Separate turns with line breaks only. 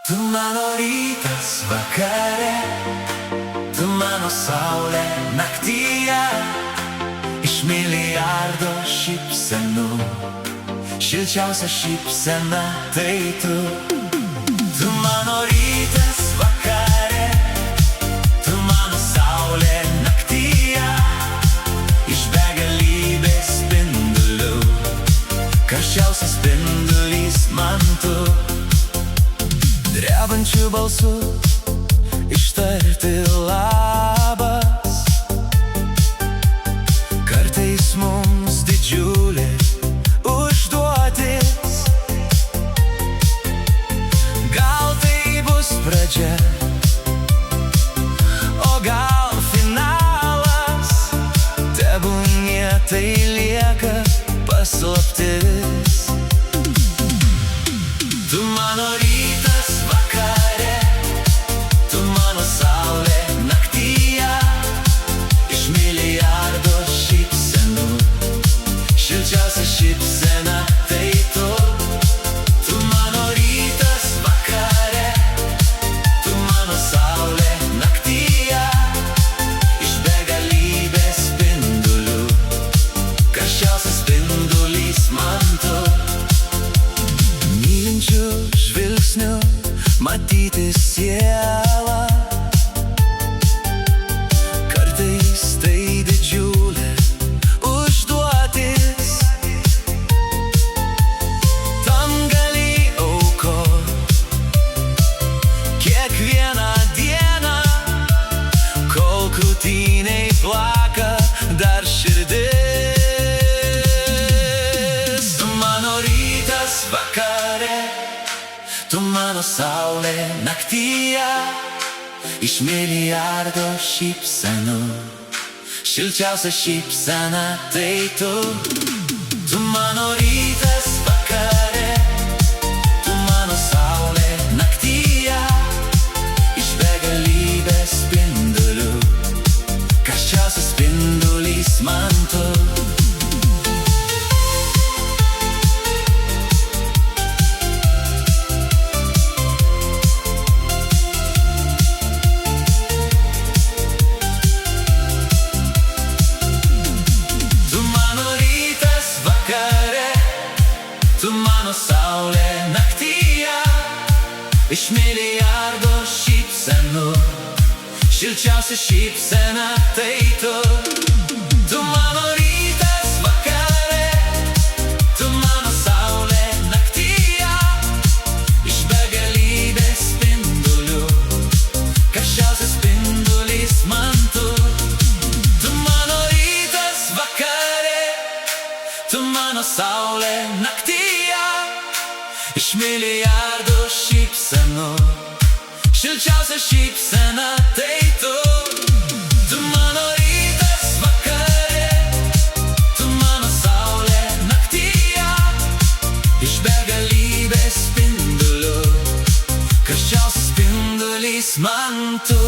Tu mano rytas vakare, tu mano saulė naktyje. Iš milijardo šypsenų šilčiausia šypsena tai tu. Tu mano rytas vakare, tu mano saulė naktyje. Iš begalybės spindulių karščiausias spindulys man tu. Drebančiu balsu ištarti labas, kartais mums didžiulė užduotis. Gal tai bus pradžia, o gal finalas, tebūnie tai lieka paslaptis. Tu mano rytas vakare, tu mano saulė naktyje. Iš milijardo šypsenų šilčiausia šypsena tai tu. Tu mano rytas vakare, tu mano saulė naktyje. Iš begalybės spindulių karščiausias spindulys man tu. Mylinčių žvilgsnių matyti sielą, kartais tai didžiulė užduotis. Tam gali aukot kiekvieną dieną, kol krūtinėj plaka dar širdis. Tu mano rytas vakare, tu mano saulė naktyje. Iš milijardo šypsenų šilčiausia šypsena tai tu. Tu mano rytas vakare, tu mano saulė naktyje. Iš begalybės spindulių karščiausias spindulys man tu. Tu mano saulė naktyje. Iš milijardo šypsenų šilčiausia šypsena tai tu. Tu mano rytas vakare, tu mano saulė naktyje. Iš begalybės spindulių karščiausias spindulys man tu. Tu mano rytas vakare, tu mano saulė naktyje. Iš milijardo šypsenų šilčiausia šypsena tai tu. Tu mano rytas vakare, tu mano saulė naktyje. Iš begalybės spindulių karščiausias spindulys man tu.